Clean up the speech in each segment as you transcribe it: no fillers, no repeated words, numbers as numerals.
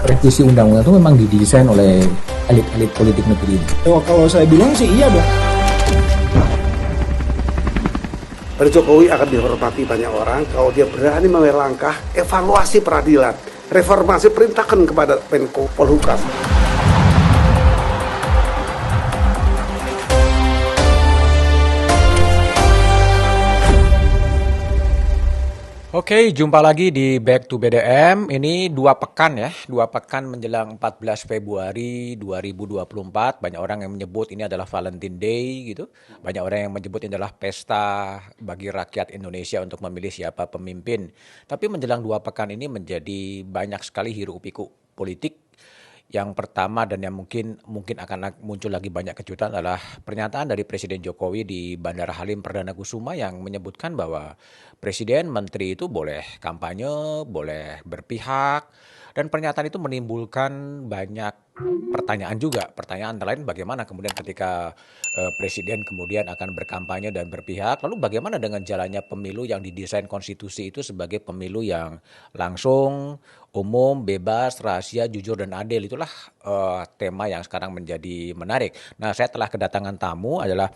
revisi undang-undang itu memang didesain oleh elit-elit politik negeri ini? Oh, kalau saya bilang sih iya dong. Pak Jokowi akan dihormati banyak orang kalau dia berani mengambil langkah evaluasi peradilan, reformasi, perintahkan kepada Menko Polhukam. Oke, jumpa lagi di Back to BDM. Ini 2 pekan ya, 2 pekan menjelang 14 Februari 2024. Banyak orang yang menyebut ini adalah Valentine Day gitu. Banyak orang yang menyebut ini adalah pesta bagi rakyat Indonesia untuk memilih siapa pemimpin. Tapi menjelang 2 pekan ini menjadi banyak sekali hiruk-pikuk politik. Yang pertama dan yang mungkin akan muncul lagi banyak kejutan adalah pernyataan dari Presiden Jokowi di Bandara Halim Perdana Kusuma yang menyebutkan bahwa Presiden, Menteri itu boleh kampanye, boleh berpihak, dan pernyataan itu menimbulkan banyak pertanyaan juga. Pertanyaan antara lain bagaimana kemudian ketika Presiden kemudian akan berkampanye dan berpihak, lalu bagaimana dengan jalannya pemilu yang didesain konstitusi itu sebagai pemilu yang langsung, umum, bebas, rahasia, jujur, dan adil. Itulah tema yang sekarang menjadi menarik. Nah, saya telah kedatangan tamu adalah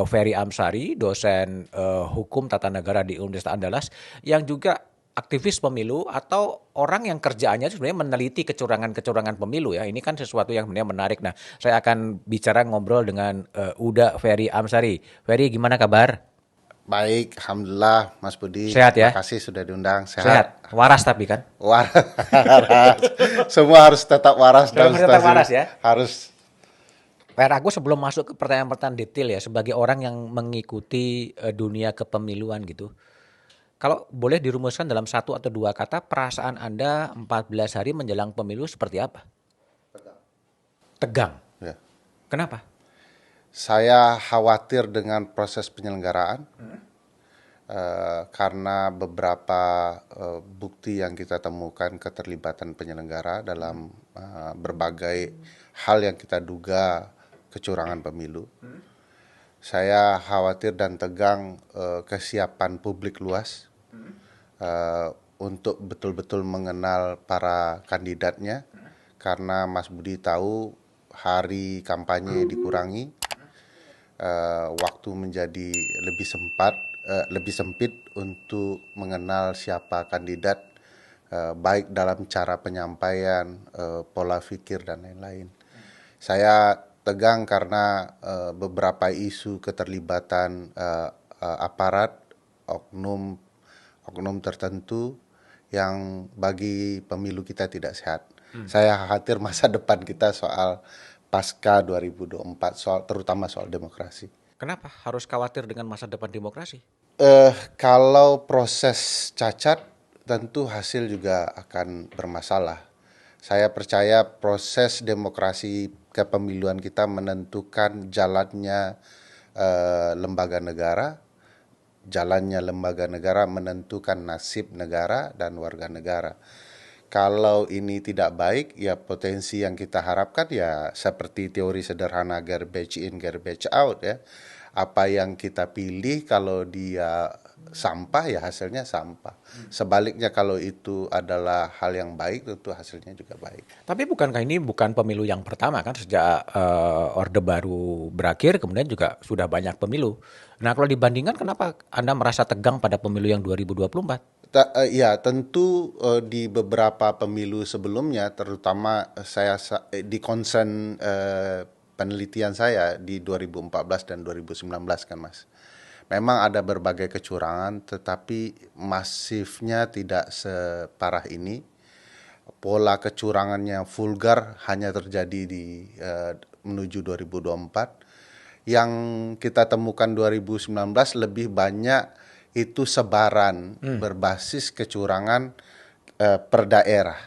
Ferry Amsari, dosen hukum tata negara di Universitas Andalas, yang juga aktivis pemilu atau orang yang kerjaannya sebenarnya meneliti kecurangan-kecurangan pemilu ya. Ini kan sesuatu yang sebenarnya menarik. Nah, saya akan bicara ngobrol dengan Uda Ferry Amsari. Ferry, gimana kabar? Baik, alhamdulillah Mas Budi. Sehat ya? Terima kasih sudah diundang. Sehat. Waras tapi kan? Waras. Semua harus tetap waras dan tetap waras ya? Harus. Fer, aku sebelum masuk ke pertanyaan-pertanyaan detail ya, sebagai orang yang mengikuti dunia kepemiluan gitu. Kalau boleh dirumuskan dalam 1 atau 2 kata, perasaan Anda 14 hari menjelang pemilu seperti apa? Tegang. Ya. Kenapa? Saya khawatir dengan proses penyelenggaraan karena beberapa bukti yang kita temukan keterlibatan penyelenggara dalam berbagai hal yang kita duga kecurangan pemilu. Saya khawatir dan tegang kesiapan publik luas untuk betul-betul mengenal para kandidatnya, karena Mas Budi tahu hari kampanye dikurangi, waktu menjadi lebih sempit untuk mengenal siapa kandidat, baik dalam cara penyampaian, pola pikir dan lain-lain. Saya tegang karena beberapa isu keterlibatan aparat, oknum tertentu yang bagi pemilu kita tidak sehat. Saya khawatir masa depan kita soal pasca 2024, terutama soal demokrasi. Kenapa harus khawatir dengan masa depan demokrasi? Kalau proses cacat, tentu hasil juga akan bermasalah. Saya percaya proses demokrasi kepemiluan kita menentukan jalannya lembaga negara. Jalannya lembaga negara menentukan nasib negara dan warga negara. Kalau ini tidak baik, ya potensi yang kita harapkan ya seperti teori sederhana garbage in, garbage out ya. Apa yang kita pilih kalau dia sampah ya hasilnya sampah. Sebaliknya kalau itu adalah hal yang baik, tentu hasilnya juga baik. Tapi bukankah ini bukan pemilu yang pertama kan, sejak Orde Baru berakhir kemudian juga sudah banyak pemilu. Nah, kalau dibandingkan kenapa Anda merasa tegang pada pemilu yang 2024? Ya, tentu di beberapa pemilu sebelumnya, terutama saya di concern penelitian saya di 2014 dan 2019 kan Mas. Memang ada berbagai kecurangan, tetapi masifnya tidak separah ini. Pola kecurangannya vulgar hanya terjadi di menuju 2024. Yang kita temukan 2019 lebih banyak itu sebaran berbasis kecurangan per daerah.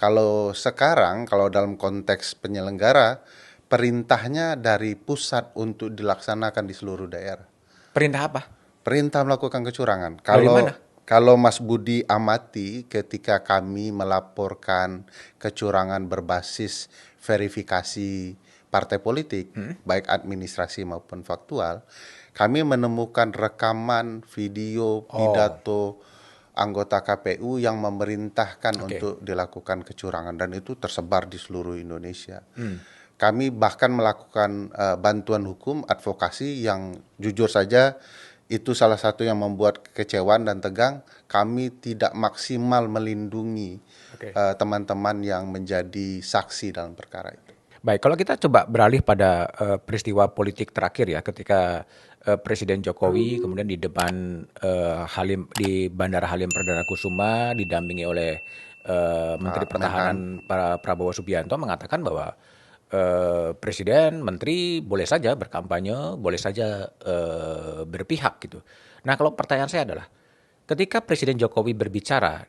Kalau sekarang, kalau dalam konteks penyelenggara, perintahnya dari pusat untuk dilaksanakan di seluruh daerah. Perintah apa? Perintah melakukan kecurangan. Dari mana? Kalau Mas Budi amati ketika kami melaporkan kecurangan berbasis verifikasi partai politik, baik administrasi maupun faktual, kami menemukan rekaman, video, pidato, anggota KPU yang memerintahkan Oke. untuk dilakukan kecurangan, dan itu tersebar di seluruh Indonesia. Kami bahkan melakukan bantuan hukum, advokasi yang jujur saja itu salah satu yang membuat kekecewaan dan tegang. Kami tidak maksimal melindungi Oke. teman-teman yang menjadi saksi dalam perkara itu. Baik, kalau kita coba beralih pada peristiwa politik terakhir ya, ketika Presiden Jokowi kemudian di depan di Bandara Halim Perdana Kusuma didampingi oleh Menteri Pertahanan Prabowo Subianto mengatakan bahwa Presiden, Menteri boleh saja berkampanye, boleh saja berpihak gitu. Nah, kalau pertanyaan saya adalah, ketika Presiden Jokowi berbicara,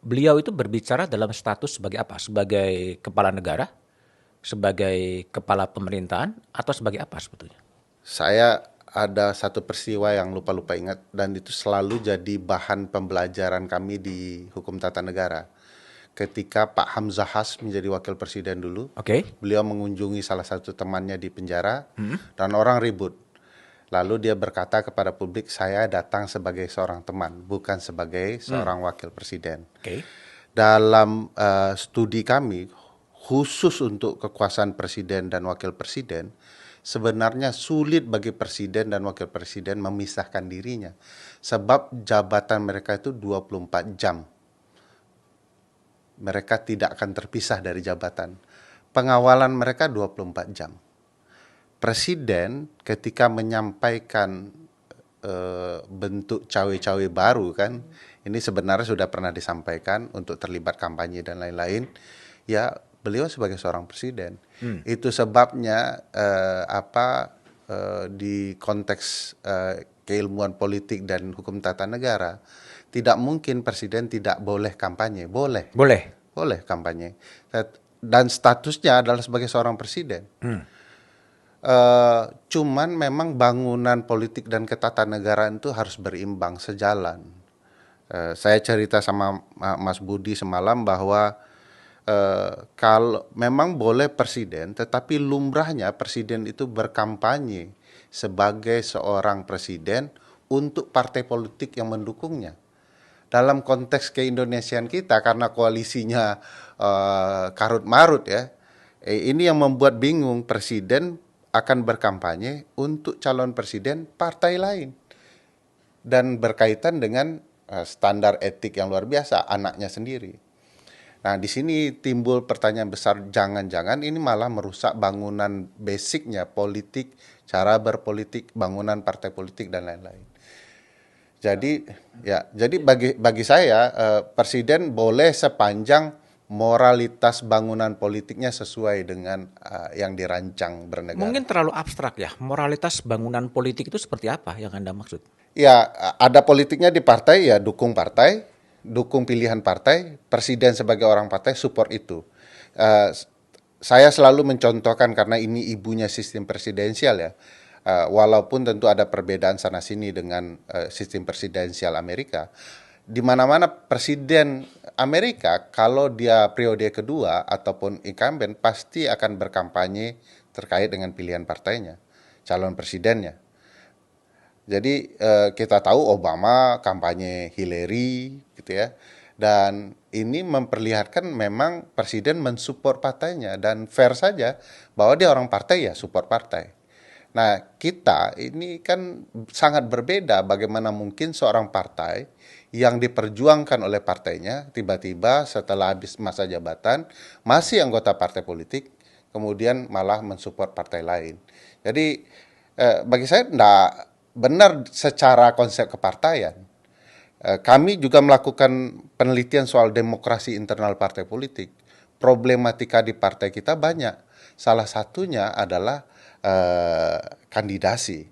beliau itu berbicara dalam status sebagai apa? Sebagai kepala negara? Sebagai kepala pemerintahan atau sebagai apa sebetulnya? Saya ada satu peristiwa yang lupa-lupa ingat, dan itu selalu jadi bahan pembelajaran kami di hukum tata negara. Ketika Pak Hamzah Has menjadi wakil presiden dulu, beliau mengunjungi salah satu temannya di penjara, dan orang ribut. Lalu dia berkata kepada publik, saya datang sebagai seorang teman, bukan sebagai seorang wakil presiden. Dalam studi kami, khusus untuk kekuasaan presiden dan wakil presiden, sebenarnya sulit bagi presiden dan wakil presiden memisahkan dirinya. Sebab jabatan mereka itu 24 jam. Mereka tidak akan terpisah dari jabatan. Pengawalan mereka 24 jam. Presiden ketika menyampaikan bentuk cawe-cawe baru kan, ini sebenarnya sudah pernah disampaikan untuk terlibat kampanye dan lain-lain, ya beliau sebagai seorang presiden. Itu sebabnya di konteks keilmuan politik dan hukum tata negara, tidak mungkin presiden tidak boleh kampanye. Boleh kampanye. Dan statusnya adalah sebagai seorang presiden. Cuman memang bangunan politik dan ketatanegaraan itu harus berimbang, sejalan. Saya cerita sama Mas Budi semalam bahwa kalau memang boleh presiden, tetapi lumrahnya presiden itu berkampanye sebagai seorang presiden untuk partai politik yang mendukungnya. Dalam konteks keindonesiaan kita, karena koalisinya karut-marut ya, ini yang membuat bingung. Presiden akan berkampanye untuk calon presiden partai lain, dan berkaitan dengan standar etik yang luar biasa, anaknya sendiri. Nah, di sini timbul pertanyaan besar, jangan-jangan ini malah merusak bangunan basicnya politik, cara berpolitik, bangunan partai politik dan lain-lain. Jadi bagi saya presiden boleh sepanjang moralitas bangunan politiknya sesuai dengan yang dirancang bernegara. Mungkin terlalu abstrak ya, moralitas bangunan politik itu seperti apa yang Anda maksud? Ya, ada politiknya di partai, ya dukung partai, dukung pilihan partai, presiden sebagai orang partai support itu. Saya selalu mencontohkan karena ini ibunya sistem presidensial ya. Walaupun tentu ada perbedaan sana sini dengan sistem presidensial Amerika. Di mana-mana presiden Amerika kalau dia periode kedua ataupun incumbent pasti akan berkampanye terkait dengan pilihan partainya, calon presidennya. Jadi kita tahu Obama kampanye Hillary gitu ya. Dan ini memperlihatkan memang presiden mensupport partainya, dan fair saja bahwa dia orang partai ya support partai. Nah, kita ini kan sangat berbeda, bagaimana mungkin seorang partai yang diperjuangkan oleh partainya tiba-tiba setelah habis masa jabatan masih anggota partai politik, kemudian malah mensupport partai lain. Jadi bagi saya tidak benar secara konsep kepartaian. Kami juga melakukan penelitian soal demokrasi internal partai politik. Problematika di partai kita banyak. Salah satunya adalah kandidasi.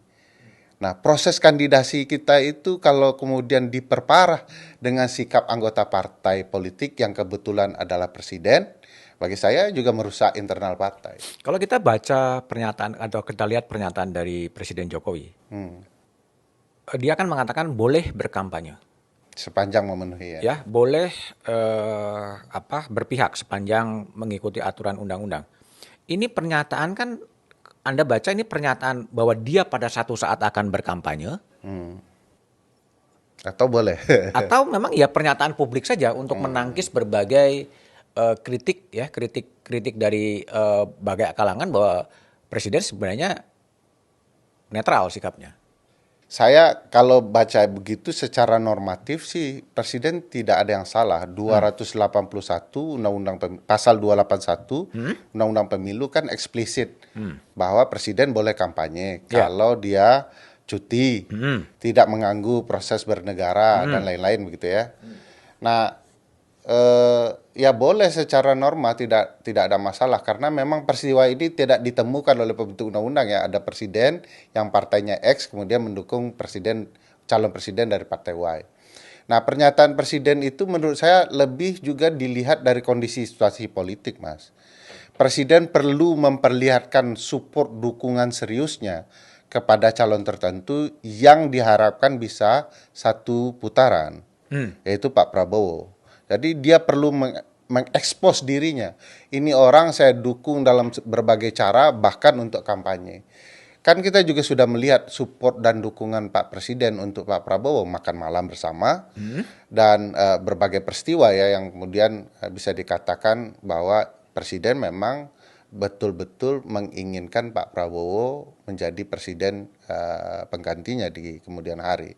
Nah, proses kandidasi kita itu kalau kemudian diperparah dengan sikap anggota partai politik yang kebetulan adalah presiden, bagi saya juga merusak internal partai. Kalau kita baca pernyataan atau kita lihat pernyataan dari Presiden Jokowi, dia kan mengatakan boleh berkampanye. Sepanjang memenuhi Ya, boleh berpihak sepanjang mengikuti aturan undang-undang. Ini pernyataan kan Anda baca ini pernyataan bahwa dia pada satu saat akan berkampanye. Atau boleh. Atau memang ya pernyataan publik saja untuk menangkis berbagai kritik dari berbagai kalangan bahwa presiden sebenarnya netral sikapnya. Saya kalau baca begitu secara normatif sih Presiden tidak ada yang salah. 281 pasal 281 Undang-Undang Pemilu kan eksplisit bahwa Presiden boleh kampanye Ya. kalau dia cuti, tidak mengganggu proses bernegara dan lain-lain begitu ya. Nah, ya boleh secara norma tidak ada masalah karena memang peristiwa ini tidak ditemukan oleh pembentuk undang-undang ya. Ada presiden yang partainya X kemudian mendukung calon presiden dari partai Y. Nah, pernyataan presiden itu menurut saya lebih juga dilihat dari kondisi situasi politik, Mas. Presiden perlu memperlihatkan support dukungan seriusnya kepada calon tertentu yang diharapkan bisa satu putaran, yaitu Pak Prabowo. Jadi dia perlu mengekspos dirinya. Ini orang saya dukung dalam berbagai cara, bahkan untuk kampanye. Kan kita juga sudah melihat support dan dukungan Pak Presiden untuk Pak Prabowo makan malam bersama dan berbagai peristiwa ya yang kemudian bisa dikatakan bahwa Presiden memang betul-betul menginginkan Pak Prabowo menjadi presiden penggantinya di kemudian hari.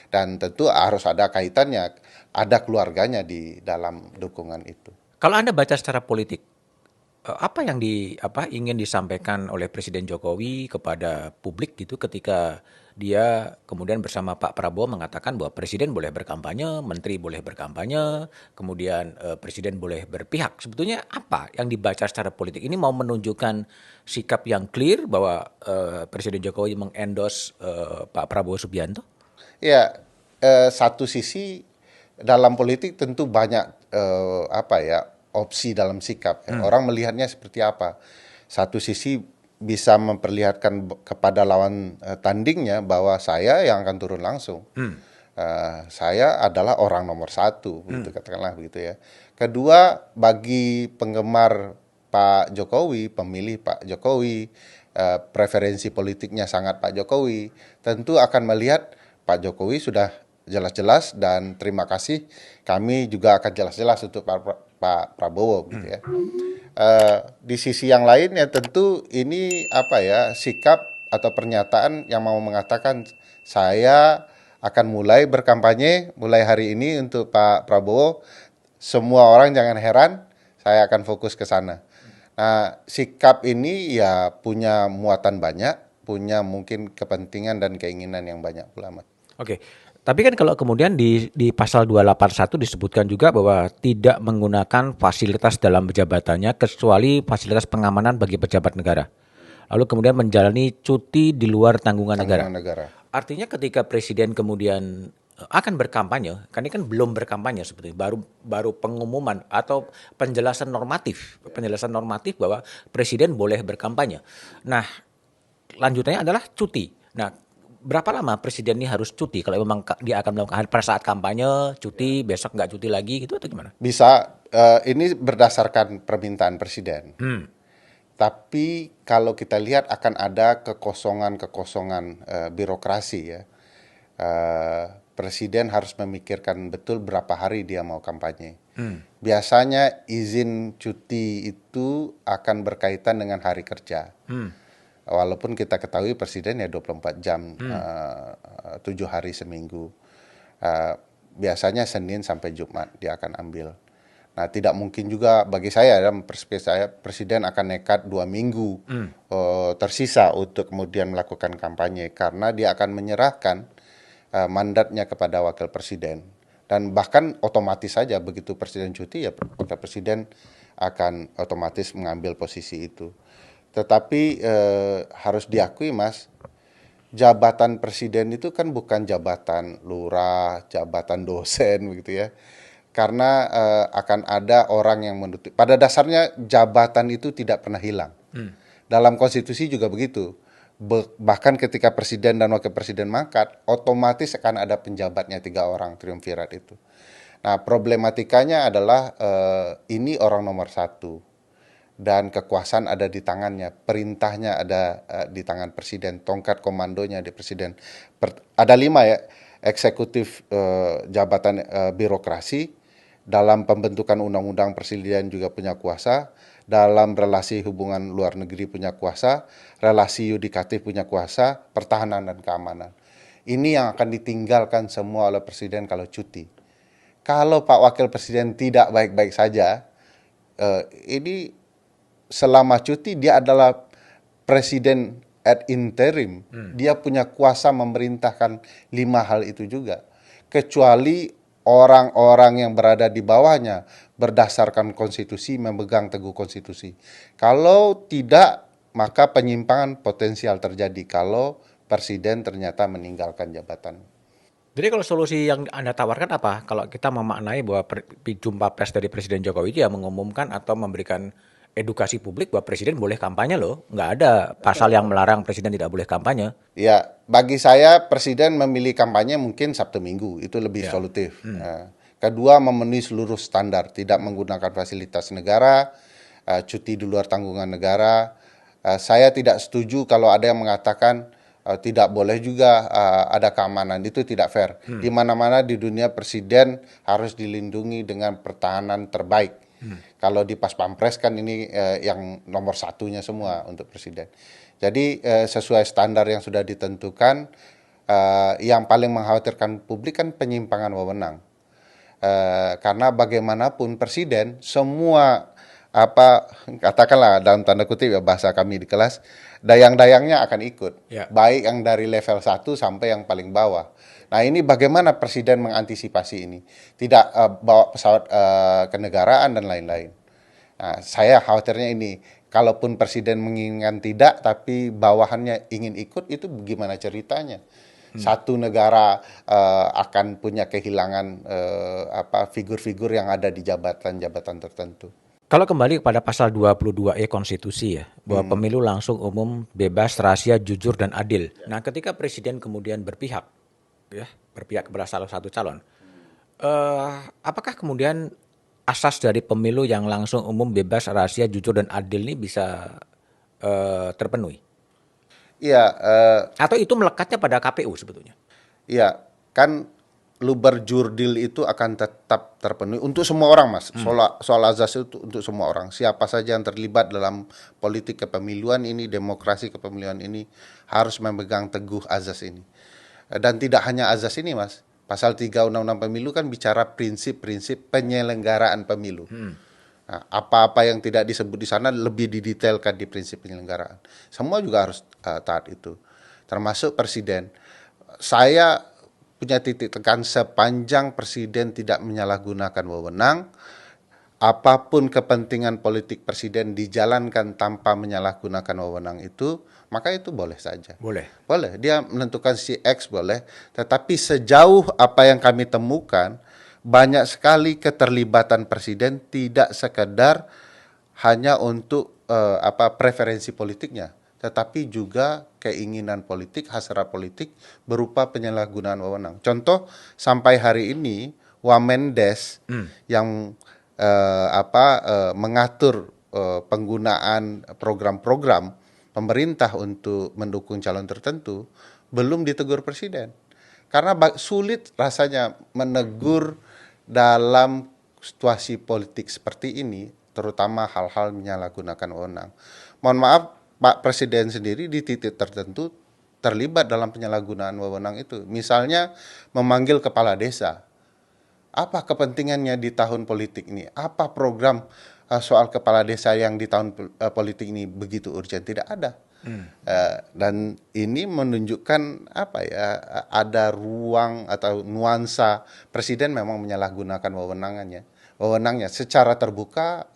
Dan tentu harus ada kaitannya, ada keluarganya di dalam dukungan itu. Kalau Anda baca secara politik, apa yang ingin disampaikan oleh Presiden Jokowi kepada publik gitu ketika dia kemudian bersama Pak Prabowo mengatakan bahwa Presiden boleh berkampanye, Menteri boleh berkampanye, kemudian Presiden boleh berpihak. Sebetulnya apa yang dibaca secara politik? Ini mau menunjukkan sikap yang clear bahwa Presiden Jokowi mengendorse Pak Prabowo Subianto? Ya, satu sisi dalam politik tentu banyak opsi dalam sikap. Ya. Orang melihatnya seperti apa. Satu sisi bisa memperlihatkan kepada lawan tandingnya bahwa saya yang akan turun langsung. Saya adalah orang nomor satu, gitu katakanlah begitu ya. Kedua, bagi penggemar Pak Jokowi, pemilih Pak Jokowi, preferensi politiknya sangat Pak Jokowi, tentu akan melihat Pak Jokowi sudah jelas-jelas dan terima kasih kami juga akan jelas-jelas untuk Pak Prabowo gitu ya. Di sisi yang lain ya tentu ini sikap atau pernyataan yang mau mengatakan saya akan mulai berkampanye mulai hari ini untuk Pak Prabowo. Semua orang jangan heran, saya akan fokus ke sana. Nah, sikap ini ya punya muatan banyak, punya mungkin kepentingan dan keinginan yang banyak pula, Mas. Oke, tapi kan kalau kemudian di pasal 281 disebutkan juga bahwa tidak menggunakan fasilitas dalam jabatannya kecuali fasilitas pengamanan bagi pejabat negara. Lalu kemudian menjalani cuti di luar tanggungan negara. Artinya ketika presiden kemudian akan berkampanye, kan ini kan belum berkampanye sebetulnya, baru pengumuman atau penjelasan normatif bahwa presiden boleh berkampanye. Nah, lanjutannya adalah cuti. Nah, berapa lama presiden ini harus cuti kalau memang dia akan melakukan pada saat kampanye cuti, besok nggak cuti lagi gitu atau gimana? Bisa, ini berdasarkan permintaan presiden. Tapi kalau kita lihat akan ada kekosongan birokrasi ya. Presiden harus memikirkan betul berapa hari dia mau kampanye. Biasanya izin cuti itu akan berkaitan dengan hari kerja. Walaupun kita ketahui presiden ya 24 jam, 7 hari seminggu. Biasanya Senin sampai Jumat dia akan ambil. Nah, tidak mungkin juga bagi saya, dalam perspektif saya, presiden akan nekat 2 minggu tersisa untuk kemudian melakukan kampanye. Karena dia akan menyerahkan mandatnya kepada wakil presiden. Dan bahkan otomatis saja begitu presiden cuti, ya wakil presiden akan otomatis mengambil posisi itu. Tetapi harus diakui, Mas, jabatan presiden itu kan bukan jabatan lurah, jabatan dosen begitu ya. Karena akan ada orang yang menutup. Pada dasarnya jabatan itu tidak pernah hilang. Dalam konstitusi juga begitu. Bahkan ketika presiden dan wakil presiden mangkat, otomatis akan ada penjabatnya 3 orang triumvirat itu. Nah, problematikanya adalah ini orang nomor 1. Dan kekuasaan ada di tangannya, perintahnya ada di tangan presiden, tongkat komandonya di presiden. Ada 5 ya, eksekutif jabatan birokrasi, dalam pembentukan undang-undang presiden juga punya kuasa, dalam relasi hubungan luar negeri punya kuasa, relasi yudikatif punya kuasa, pertahanan dan keamanan. Ini yang akan ditinggalkan semua oleh presiden kalau cuti. Kalau Pak Wakil Presiden tidak baik-baik saja, ini selama cuti dia adalah presiden ad interim. Dia punya kuasa memerintahkan 5 hal itu juga. Kecuali orang-orang yang berada di bawahnya berdasarkan konstitusi, memegang teguh konstitusi. Kalau tidak, maka penyimpangan potensial terjadi kalau presiden ternyata meninggalkan jabatan. Jadi kalau solusi yang Anda tawarkan apa? Kalau kita memaknai bahwa jumpa pers dari Presiden Jokowi itu ya mengumumkan atau memberikan edukasi publik bahwa presiden boleh kampanye loh. Nggak ada pasal yang melarang presiden tidak boleh kampanye. Ya, bagi saya presiden memilih kampanye mungkin Sabtu Minggu, itu lebih solutif. Kedua, memenuhi seluruh standar, tidak menggunakan fasilitas negara, cuti di luar tanggungan negara. Saya tidak setuju kalau ada yang mengatakan tidak boleh juga ada keamanan, itu tidak fair. Di mana-mana di dunia presiden harus dilindungi dengan pertahanan terbaik. Kalau di Pas Pampres kan ini yang nomor satunya semua untuk presiden. Jadi sesuai standar yang sudah ditentukan, yang paling mengkhawatirkan publik kan penyimpangan wewenang. Karena bagaimanapun presiden semua katakanlah dalam tanda kutip ya bahasa kami di kelas, dayang-dayangnya akan ikut. Baik yang dari level 1 sampai yang paling bawah. Nah, ini bagaimana presiden mengantisipasi ini? Tidak bawa pesawat kenegaraan dan lain-lain. Nah, saya khawatirnya ini, kalaupun presiden menginginkan tidak, tapi bawahannya ingin ikut, itu bagaimana ceritanya? Satu negara akan punya kehilangan figur-figur yang ada di jabatan-jabatan tertentu. Kalau kembali kepada pasal 22E konstitusi ya, bahwa pemilu langsung, umum, bebas, rahasia, jujur, dan adil. Nah, ketika presiden kemudian berpihak kepada salah satu calon, apakah kemudian asas dari pemilu yang langsung, umum, bebas, rahasia, jujur, dan adil ini bisa terpenuhi? Iya. Atau itu melekatnya pada KPU sebetulnya? Iya, kan luber jurdil itu akan tetap terpenuhi untuk semua orang, Mas. Soal azas itu untuk semua orang. Siapa saja yang terlibat dalam politik kepemiluan ini, demokrasi kepemiluan ini harus memegang teguh azas ini. Dan tidak hanya azas ini, Mas. Pasal 3 Undang-Undang Pemilu kan bicara prinsip-prinsip penyelenggaraan pemilu. Nah, apa-apa yang tidak disebut di sana lebih didetailkan di prinsip penyelenggaraan. Semua juga harus taat itu. Termasuk presiden. Saya punya titik tekan sepanjang presiden tidak menyalahgunakan wewenang, apapun kepentingan politik presiden dijalankan tanpa menyalahgunakan wewenang itu, maka itu boleh saja. Boleh. Dia menentukan si X boleh, tetapi sejauh apa yang kami temukan, banyak sekali keterlibatan presiden tidak sekedar hanya untuk preferensi politiknya, tetapi juga keinginan politik, hasrat politik berupa penyalahgunaan wewenang. Contoh, sampai hari ini Wamendes yang mengatur penggunaan program-program pemerintah untuk mendukung calon tertentu belum ditegur presiden. Karena sulit rasanya menegur dalam situasi politik seperti ini, terutama hal-hal menyalahgunakan wewenang. Mohon maaf, Pak Presiden sendiri di titik tertentu terlibat dalam penyalahgunaan wewenang itu. Misalnya memanggil kepala desa. Apa kepentingannya di tahun politik ini? Apa program soal kepala desa yang di tahun politik ini begitu urgent? Tidak ada. Dan ini menunjukkan ada ruang atau nuansa presiden memang menyalahgunakan wewenangnya secara terbuka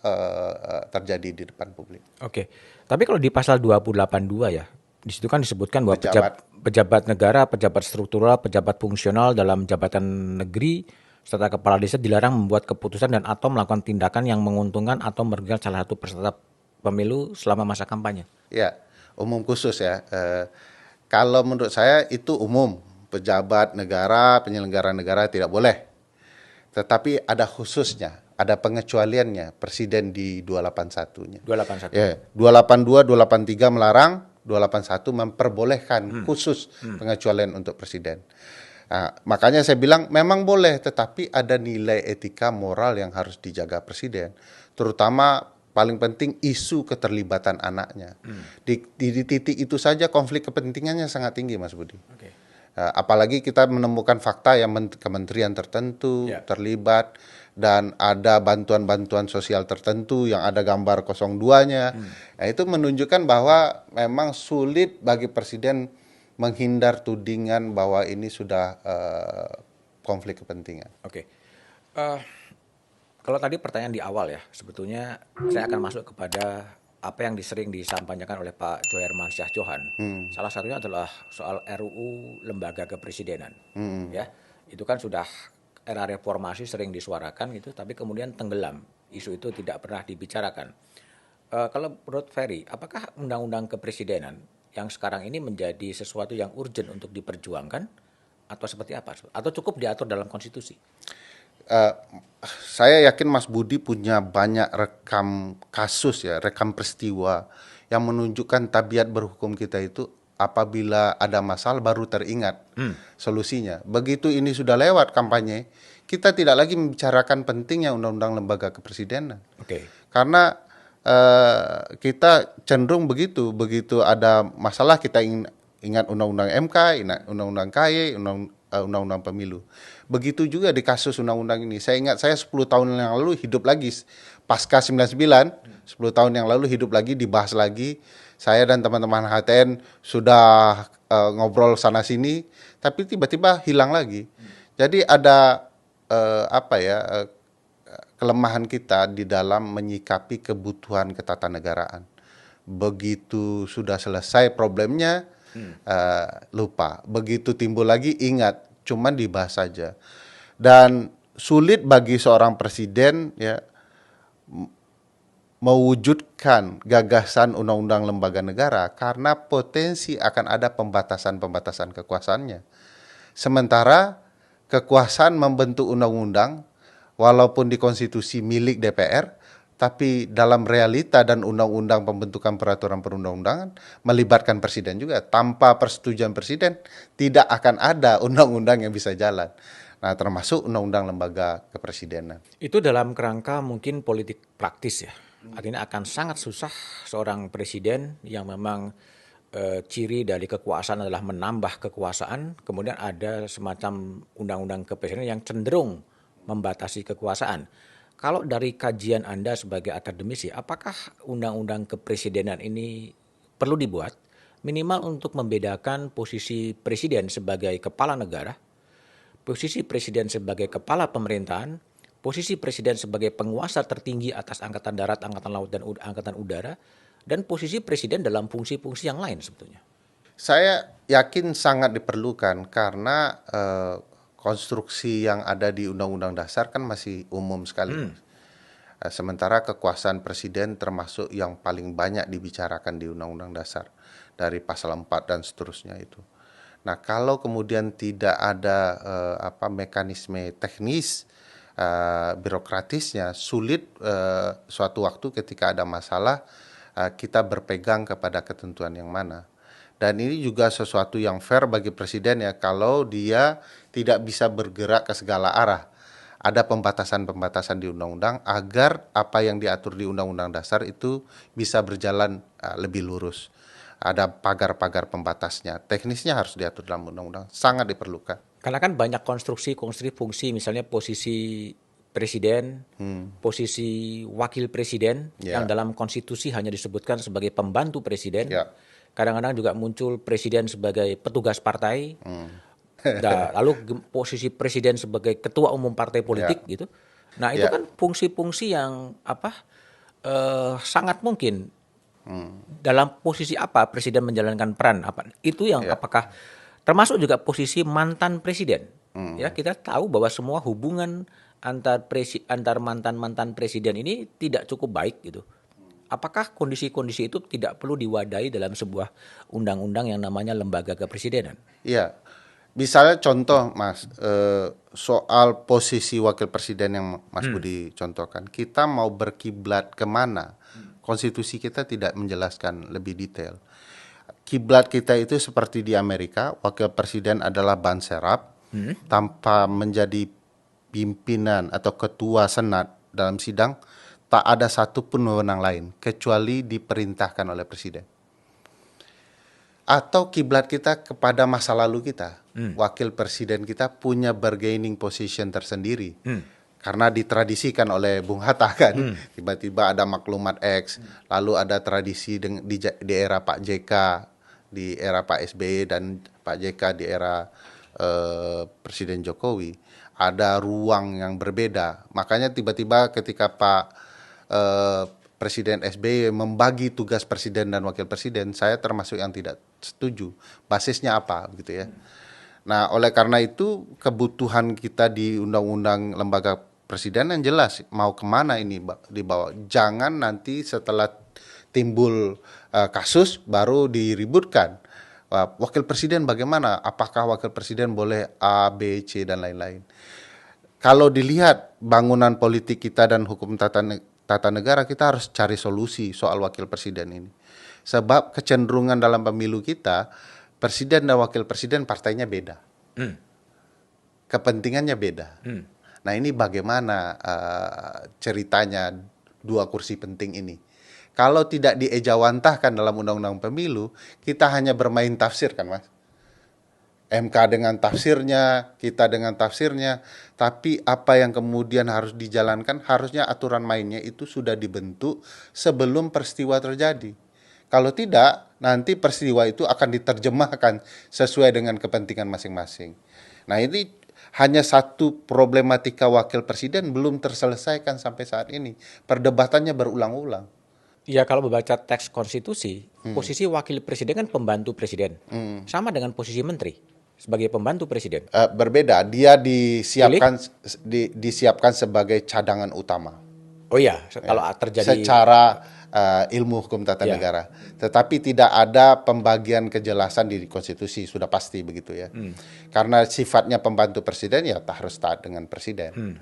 terjadi di depan publik. Oke. Tapi kalau di pasal 282 ya, di situ kan disebutkan bahwa pejabat negara, pejabat struktural, pejabat fungsional dalam jabatan negeri serta kepala desa dilarang membuat keputusan dan atau melakukan tindakan yang menguntungkan atau merugikan salah satu peserta pemilu selama masa kampanye. Ya, umum khusus ya. Kalau menurut saya itu umum, pejabat negara, penyelenggara negara tidak boleh. Tetapi ada khususnya, ada pengecualiannya, presiden di 281-nya. 281. Ya, 282, 283 melarang, 281 memperbolehkan khusus pengecualian untuk presiden. Nah, makanya saya bilang memang boleh, tetapi ada nilai etika moral yang harus dijaga presiden. Terutama paling penting isu keterlibatan anaknya. Di titik itu saja konflik kepentingannya sangat tinggi, Mas Budi. Apalagi kita menemukan fakta yang kementerian tertentu terlibat dan ada bantuan-bantuan sosial tertentu yang ada gambar 02-nya. Nah, itu menunjukkan bahwa memang sulit bagi presiden menghindar tudingan bahwa ini sudah konflik kepentingan. Oke. Kalau tadi pertanyaan di awal ya, sebetulnya saya akan masuk kepada apa yang sering disampaikan oleh Pak Joherman Syah Johan. Salah satunya adalah soal RUU Lembaga Kepresidenan. Ya, itu kan sudah era reformasi sering disuarakan gitu, tapi kemudian tenggelam. Isu itu tidak pernah dibicarakan. Kalau menurut Ferry, apakah Undang-Undang Kepresidenan yang sekarang ini menjadi sesuatu yang urgent untuk diperjuangkan atau seperti apa? Atau cukup diatur dalam konstitusi? Saya yakin Mas Budi punya banyak rekam kasus ya, rekam peristiwa yang menunjukkan tabiat berhukum kita itu apabila ada masalah baru teringat solusinya. Begitu ini sudah lewat kampanye, kita tidak lagi membicarakan pentingnya Undang-Undang Lembaga Kepresidenan. Karena kita cenderung begitu ada masalah kita ingat Undang-Undang MK, ingat Undang-Undang KY, Undang-Undang Pemilu. Begitu juga di kasus undang-undang ini. Saya ingat saya 10 tahun yang lalu hidup lagi pasca 99, 10 tahun yang lalu hidup lagi, dibahas lagi. Saya dan teman-teman HTN sudah ngobrol sana sini, tapi tiba-tiba hilang lagi. Jadi ada kelemahan kita di dalam menyikapi kebutuhan ketatanegaraan. Begitu sudah selesai problemnya, lupa. Begitu timbul lagi ingat, cuman dibahas saja. Dan sulit bagi seorang presiden ya mewujudkan gagasan undang-undang lembaga negara karena potensi akan ada pembatasan-pembatasan kekuasaannya. Sementara kekuasaan membentuk undang-undang walaupun di konstitusi milik DPR, tapi dalam realita dan undang-undang pembentukan peraturan perundang-undangan melibatkan presiden juga. Tanpa persetujuan presiden tidak akan ada undang-undang yang bisa jalan. Nah, termasuk undang-undang lembaga kepresidenan. Itu dalam kerangka mungkin politik praktis ya. Artinya akan sangat susah seorang presiden yang memang ciri dari kekuasaan adalah menambah kekuasaan, kemudian ada semacam undang-undang kepresidenan yang cenderung membatasi kekuasaan. Kalau dari kajian Anda sebagai akademisi, apakah undang-undang kepresidenan ini perlu dibuat minimal untuk membedakan posisi presiden sebagai kepala negara, posisi presiden sebagai kepala pemerintahan, posisi presiden sebagai penguasa tertinggi atas angkatan darat, angkatan laut, dan angkatan udara, dan posisi presiden dalam fungsi-fungsi yang lain sebetulnya? Saya yakin sangat diperlukan karena konstruksi yang ada di Undang-Undang Dasar kan masih umum sekali. Sementara kekuasaan presiden termasuk yang paling banyak dibicarakan di Undang-Undang Dasar dari pasal 4 dan seterusnya itu. Nah, kalau kemudian tidak ada mekanisme teknis, birokratisnya, sulit suatu waktu ketika ada masalah kita berpegang kepada ketentuan yang mana. Dan ini juga sesuatu yang fair bagi presiden ya, kalau dia tidak bisa bergerak ke segala arah. Ada pembatasan-pembatasan di undang-undang agar apa yang diatur di Undang-Undang Dasar itu bisa berjalan lebih lurus. Ada pagar-pagar pembatasnya. Teknisnya harus diatur dalam undang-undang, sangat diperlukan. Karena kan banyak konstruksi fungsi, misalnya posisi presiden, posisi wakil presiden yang dalam konstitusi hanya disebutkan sebagai pembantu presiden. Kadang-kadang juga muncul presiden sebagai petugas partai, lalu posisi presiden sebagai ketua umum partai politik gitu. Nah itu kan fungsi-fungsi yang sangat mungkin dalam posisi apa presiden menjalankan peran apa. Itu yang apakah termasuk juga posisi mantan presiden. Ya, kita tahu bahwa semua hubungan antar mantan presiden ini tidak cukup baik gitu. Apakah kondisi-kondisi itu tidak perlu diwadahi dalam sebuah undang-undang yang namanya lembaga kepresidenan? Iya, misalnya contoh Mas, soal posisi wakil presiden yang Mas Budi contohkan, kita mau berkiblat kemana? Konstitusi kita tidak menjelaskan lebih detail. Kiblat kita itu seperti di Amerika, wakil presiden adalah ban serap, tanpa menjadi pimpinan atau ketua senat dalam sidang, tak ada satupun wewenang lain kecuali diperintahkan oleh presiden. Atau kiblat kita kepada masa lalu kita. Wakil presiden kita punya bargaining position tersendiri. Karena ditradisikan oleh Bung Hatta kan. Tiba-tiba ada maklumat X, lalu ada tradisi di era Pak JK, di era Pak SBY dan Pak JK di era Presiden Jokowi. Ada ruang yang berbeda. Makanya tiba-tiba ketika Presiden SBY membagi tugas presiden dan wakil presiden, saya termasuk yang tidak setuju. Basisnya apa gitu ya. Nah, oleh karena itu kebutuhan kita di Undang-Undang Lembaga Presiden yang jelas mau kemana ini dibawa. Jangan nanti setelah timbul kasus baru diributkan. Wakil presiden bagaimana? Apakah wakil presiden boleh A, B, C dan lain-lain? Kalau dilihat bangunan politik kita dan hukum tata negara, kita harus cari solusi soal wakil presiden ini. Sebab kecenderungan dalam pemilu kita, presiden dan wakil presiden partainya beda. Kepentingannya beda. Nah ini bagaimana ceritanya dua kursi penting ini. Kalau tidak diejawantahkan dalam undang-undang pemilu, kita hanya bermain tafsir kan Mas. MK dengan tafsirnya, kita dengan tafsirnya, tapi apa yang kemudian harus dijalankan, harusnya aturan mainnya itu sudah dibentuk sebelum peristiwa terjadi. Kalau tidak, nanti peristiwa itu akan diterjemahkan sesuai dengan kepentingan masing-masing. Nah ini hanya satu problematika wakil presiden belum terselesaikan sampai saat ini. Perdebatannya berulang-ulang. Ya kalau membaca teks konstitusi, posisi wakil presiden kan pembantu presiden. Sama dengan posisi menteri sebagai pembantu presiden. Berbeda, dia disiapkan sebagai cadangan utama. Oh iya, kalau terjadi secara ilmu hukum tata negara. Tetapi tidak ada pembagian kejelasan di konstitusi, sudah pasti begitu ya. Karena sifatnya pembantu presiden ya harus taat dengan presiden.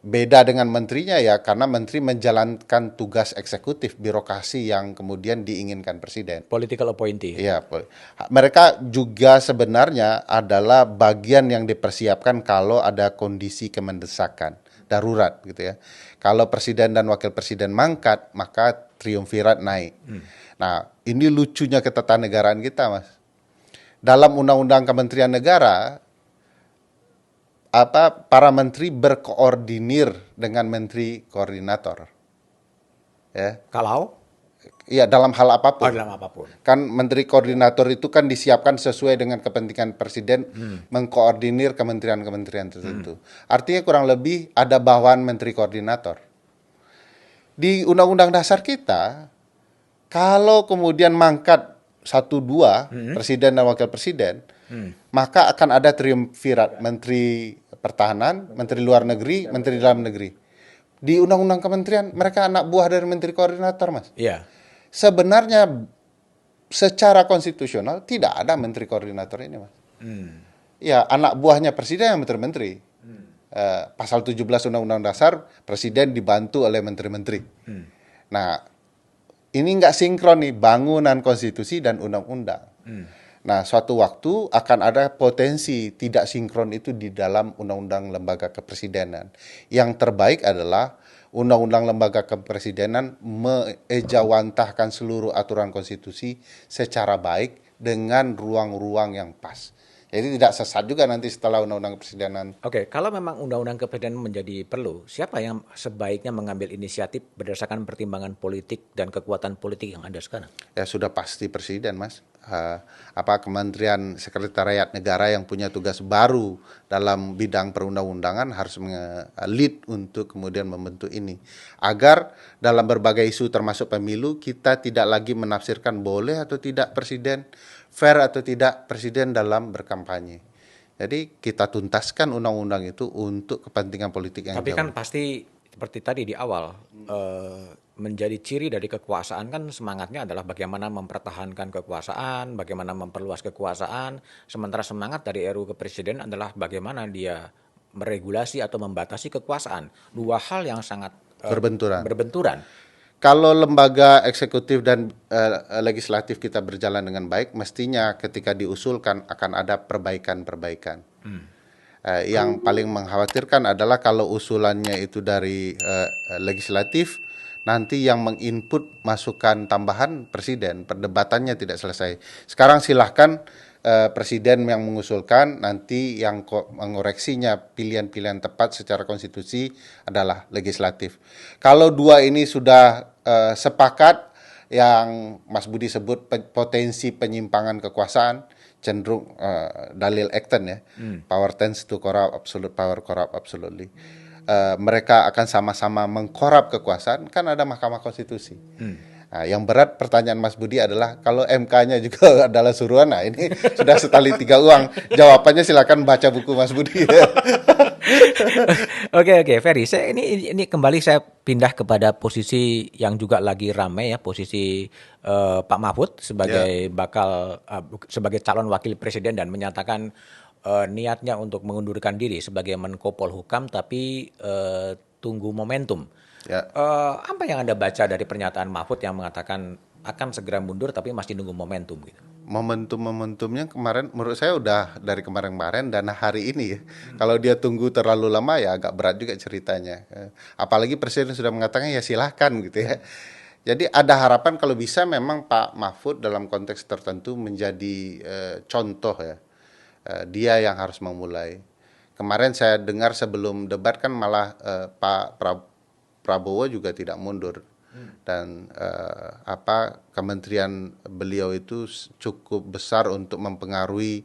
Beda dengan menterinya ya karena menteri menjalankan tugas eksekutif birokrasi yang kemudian diinginkan presiden. Political appointee. Iya, mereka juga sebenarnya adalah bagian yang dipersiapkan kalau ada kondisi kemendesakan darurat gitu ya. Kalau presiden dan wakil presiden mangkat, maka triumvirat naik. Nah, ini lucunya ketatanegaraan kita, Mas. Dalam Undang-Undang Kementerian Negara, para menteri berkoordinir dengan menteri koordinator. Ya. Kalau? Iya, dalam hal apapun. Dalam apapun. Kan menteri koordinator itu kan disiapkan sesuai dengan kepentingan presiden mengkoordinir kementerian-kementerian tertentu. Artinya kurang lebih ada bawahan menteri koordinator. Di Undang-Undang Dasar kita, kalau kemudian mangkat 1-2 presiden dan wakil presiden, maka akan ada triumvirat menteri pertahanan, menteri luar negeri, menteri dalam negeri. Di undang-undang kementerian mereka anak buah dari menteri koordinator, Mas. Iya. Sebenarnya secara konstitusional tidak ada menteri koordinator ini, Mas. Ya, anak buahnya presiden yang menteri-menteri. Pasal 17 Undang-Undang Dasar, presiden dibantu oleh menteri-menteri. Nah, ini nggak sinkron nih, bangunan konstitusi dan undang-undang. Nah, suatu waktu akan ada potensi tidak sinkron itu di dalam Undang-Undang Lembaga Kepresidenan. Yang terbaik adalah Undang-Undang Lembaga Kepresidenan mengejawantahkan seluruh aturan konstitusi secara baik dengan ruang-ruang yang pas. Jadi tidak sesat juga nanti setelah Undang-Undang Kepresidenan. Oke, kalau memang Undang-Undang Kepresidenan menjadi perlu, siapa yang sebaiknya mengambil inisiatif berdasarkan pertimbangan politik dan kekuatan politik yang ada sekarang? Ya sudah pasti presiden, Mas. Kementerian Sekretariat Negara yang punya tugas baru dalam bidang perundang-undangan harus lead untuk kemudian membentuk ini. Agar dalam berbagai isu termasuk pemilu, kita tidak lagi menafsirkan boleh atau tidak presiden, fair atau tidak presiden dalam berkampanye. Jadi kita tuntaskan undang-undang itu untuk kepentingan politik yang Tapi jauh. kan pasti seperti tadi di awal, menjadi ciri dari kekuasaan kan semangatnya adalah bagaimana mempertahankan kekuasaan, bagaimana memperluas kekuasaan, sementara semangat dari RUU Kepresidenan adalah bagaimana dia meregulasi atau membatasi kekuasaan. Dua hal yang sangat Berbenturan. kalau lembaga eksekutif dan legislatif kita berjalan dengan baik, mestinya ketika diusulkan akan ada perbaikan-perbaikan. Yang paling mengkhawatirkan adalah kalau usulannya itu dari legislatif, nanti yang menginput masukan tambahan presiden, perdebatannya tidak selesai. Sekarang silahkan presiden yang mengusulkan, nanti yang mengoreksinya pilihan-pilihan tepat secara konstitusi adalah legislatif. Kalau dua ini sudah sepakat, yang Mas Budi sebut potensi penyimpangan kekuasaan, cenderung dalil Acton ya, power tends to corrupt, absolute power corrupt absolutely. Mereka akan sama-sama mengkorap kekuasaan, kan ada Mahkamah Konstitusi. Nah, yang berat pertanyaan Mas Budi adalah kalau MK-nya juga adalah suruhan, nah ini sudah setali tiga uang. Jawabannya silakan baca buku Mas Budi. Oke, Ferry. Ini kembali saya pindah kepada posisi yang juga lagi ramai ya, posisi Pak Mahfud sebagai sebagai calon wakil presiden dan menyatakan niatnya untuk mengundurkan diri sebagai Menko Polhukam, tapi tunggu momentum. Apa yang Anda baca dari pernyataan Mahfud yang mengatakan akan segera mundur tapi masih nunggu momentum gitu? Momentumnya kemarin menurut saya udah dari kemarin-kemarin dan hari ini ya. Kalau dia tunggu terlalu lama ya agak berat juga ceritanya. Apalagi presiden sudah mengatakan ya silahkan gitu ya. Jadi ada harapan kalau bisa memang Pak Mahfud dalam konteks tertentu menjadi contoh ya. Dia yang harus memulai. Kemarin saya dengar sebelum debat kan malah Pak Prabowo juga tidak mundur. Dan kementerian beliau itu cukup besar untuk mempengaruhi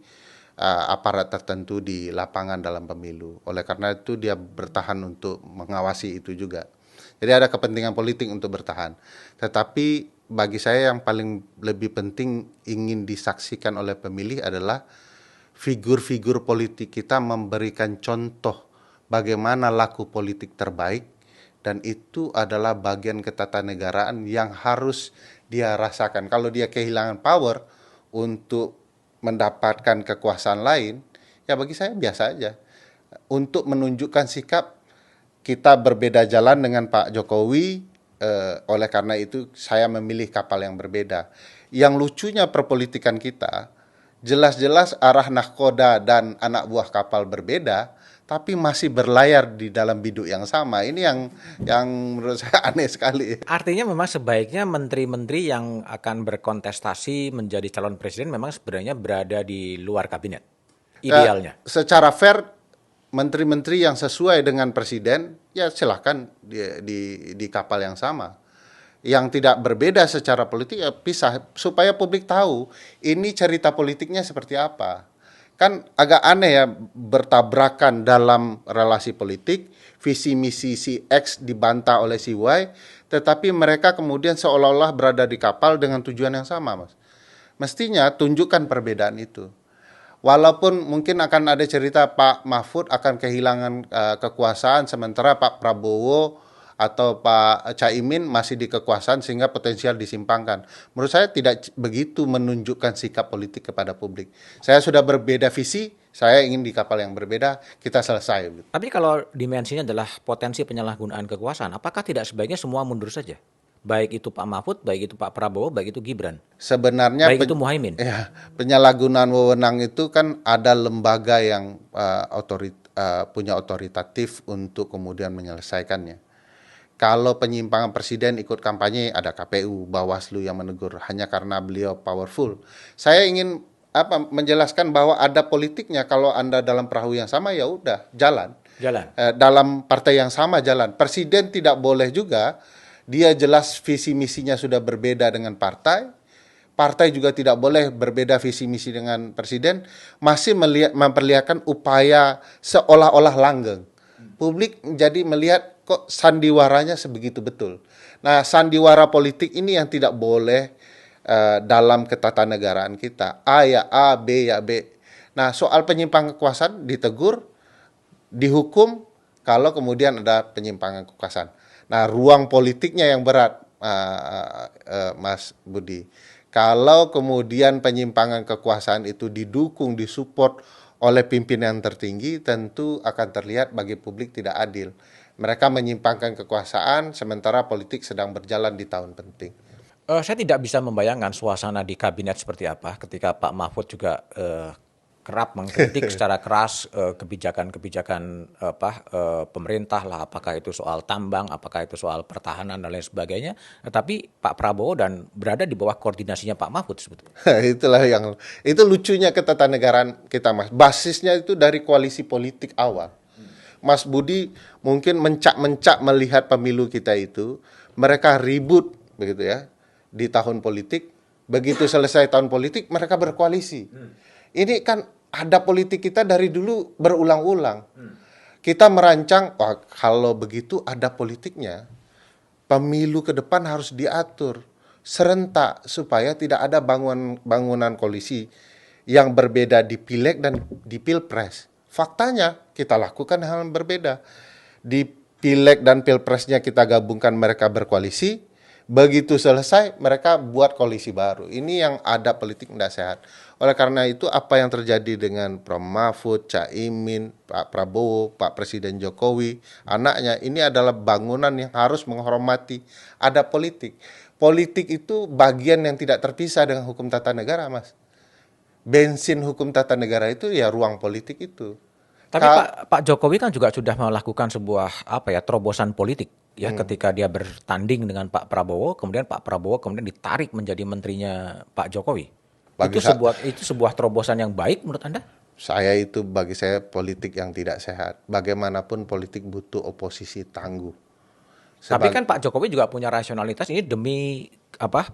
aparat tertentu di lapangan dalam pemilu. Oleh karena itu dia bertahan untuk mengawasi itu juga. Jadi ada kepentingan politik untuk bertahan. Tetapi bagi saya yang paling lebih penting ingin disaksikan oleh pemilih adalah figur-figur politik kita memberikan contoh bagaimana laku politik terbaik. Dan itu adalah bagian ketatanegaraan yang harus dia rasakan. Kalau dia kehilangan power untuk mendapatkan kekuasaan lain, ya bagi saya biasa aja. Untuk menunjukkan sikap kita berbeda jalan dengan Pak Jokowi, oleh karena itu saya memilih kapal yang berbeda. Yang lucunya perpolitikan kita, jelas-jelas arah nahkoda dan anak buah kapal berbeda, tapi masih berlayar di dalam biduk yang sama. Ini yang menurut saya aneh sekali. Artinya memang sebaiknya menteri-menteri yang akan berkontestasi menjadi calon presiden memang sebenarnya berada di luar kabinet. Idealnya. Secara fair, menteri-menteri yang sesuai dengan presiden, ya silahkan di kapal yang sama. Yang tidak berbeda secara politik, ya pisah. Supaya publik tahu, ini cerita politiknya seperti apa. Kan agak aneh ya bertabrakan dalam relasi politik, visi misi si X dibantah oleh si Y, tetapi mereka kemudian seolah-olah berada di kapal dengan tujuan yang sama, Mas. Mestinya tunjukkan perbedaan itu. Walaupun mungkin akan ada cerita Pak Mahfud akan kehilangan kekuasaan sementara Pak Prabowo atau Pak Caimin masih di kekuasaan sehingga potensial disimpangkan. Menurut saya tidak begitu menunjukkan sikap politik kepada publik. Saya sudah berbeda visi, saya ingin di kapal yang berbeda, kita selesai. Tapi kalau dimensinya adalah potensi penyalahgunaan kekuasaan, apakah tidak sebaiknya semua mundur saja? Baik itu Pak Mahfud, baik itu Pak Prabowo, baik itu Gibran. Sebenarnya baik itu Muhaimin. Ya, penyalahgunaan wewenang itu kan ada lembaga yang punya otoritatif untuk kemudian menyelesaikannya. Kalau penyimpangan presiden ikut kampanye, ada KPU, Bawaslu yang menegur hanya karena beliau powerful. Saya ingin menjelaskan bahwa ada politiknya. Kalau Anda dalam perahu yang sama, ya udah jalan. Dalam partai yang sama jalan. Presiden tidak boleh juga. Dia jelas visi misinya sudah berbeda dengan partai. Partai juga tidak boleh berbeda visi misi dengan presiden. Masih memperlihatkan upaya seolah-olah langgeng. Publik jadi melihat kok sandiwaranya sebegitu betul. Nah, sandiwara politik ini yang tidak boleh dalam ketatanegaraan kita. A ya A, B ya B. Nah, soal penyimpangan kekuasaan ditegur, dihukum kalau kemudian ada penyimpangan kekuasaan. Nah, ruang politiknya yang berat, Mas Budi. Kalau kemudian penyimpangan kekuasaan itu didukung, disupport oleh pimpinan tertinggi, tentu akan terlihat bagi publik tidak adil. Mereka menyimpangkan kekuasaan sementara politik sedang berjalan di tahun penting. Saya tidak bisa membayangkan suasana di kabinet seperti apa ketika Pak Mahfud juga kerap mengkritik secara keras kebijakan-kebijakan pemerintah lah, apakah itu soal tambang, apakah itu soal pertahanan dan lain sebagainya. Tapi Pak Prabowo dan berada di bawah koordinasinya Pak Mahfud sebetulnya. Itulah itu lucunya ketatanegaraan kita, Mas. Basisnya itu dari koalisi politik awal. Mas Budi mungkin mencak-mencak melihat pemilu kita itu, mereka ribut begitu ya di tahun politik. Begitu selesai tahun politik, mereka berkoalisi. Ini kan ada politik kita dari dulu berulang-ulang. Kita merancang, kalau begitu ada politiknya. Pemilu ke depan harus diatur serentak supaya tidak ada bangunan koalisi yang berbeda di pileg dan di pilpres. Faktanya kita lakukan hal yang berbeda. Di pileg dan pilpresnya kita gabungkan, mereka berkoalisi. Begitu selesai, mereka buat koalisi baru. Ini yang ada politik tidak sehat. Oleh karena itu, apa yang terjadi dengan Prof. Mahfud, Caimin, Pak Prabowo, Pak Presiden Jokowi, anaknya, ini adalah bangunan yang harus menghormati ada politik. Politik itu bagian yang tidak terpisah dengan hukum tata negara, Mas. Bensin hukum tata negara itu ya ruang politik itu. Tapi Pak Jokowi kan juga sudah melakukan sebuah terobosan politik ya ketika dia bertanding dengan Pak Prabowo, kemudian Pak Prabowo kemudian ditarik menjadi menterinya Pak Jokowi. Itu sebuah terobosan yang baik menurut Anda? Bagi saya politik yang tidak sehat. Bagaimanapun politik butuh oposisi tangguh. Tapi kan Pak Jokowi juga punya rasionalitas ini demi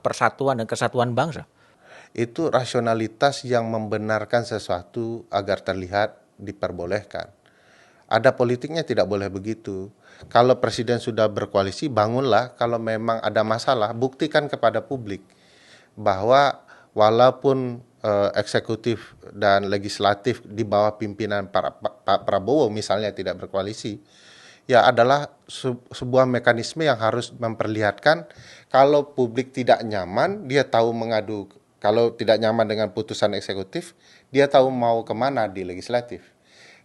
persatuan dan kesatuan bangsa. Itu rasionalitas yang membenarkan sesuatu agar terlihat diperbolehkan. Ada politiknya tidak boleh begitu. Kalau presiden sudah berkoalisi, bangunlah. Kalau memang ada masalah, buktikan kepada publik bahwa walaupun eksekutif dan legislatif di bawah pimpinan Pak Prabowo misalnya tidak berkoalisi, ya adalah sebuah mekanisme yang harus memperlihatkan kalau publik tidak nyaman, dia tahu mengadu. Kalau tidak nyaman dengan putusan eksekutif, dia tahu mau kemana di legislatif.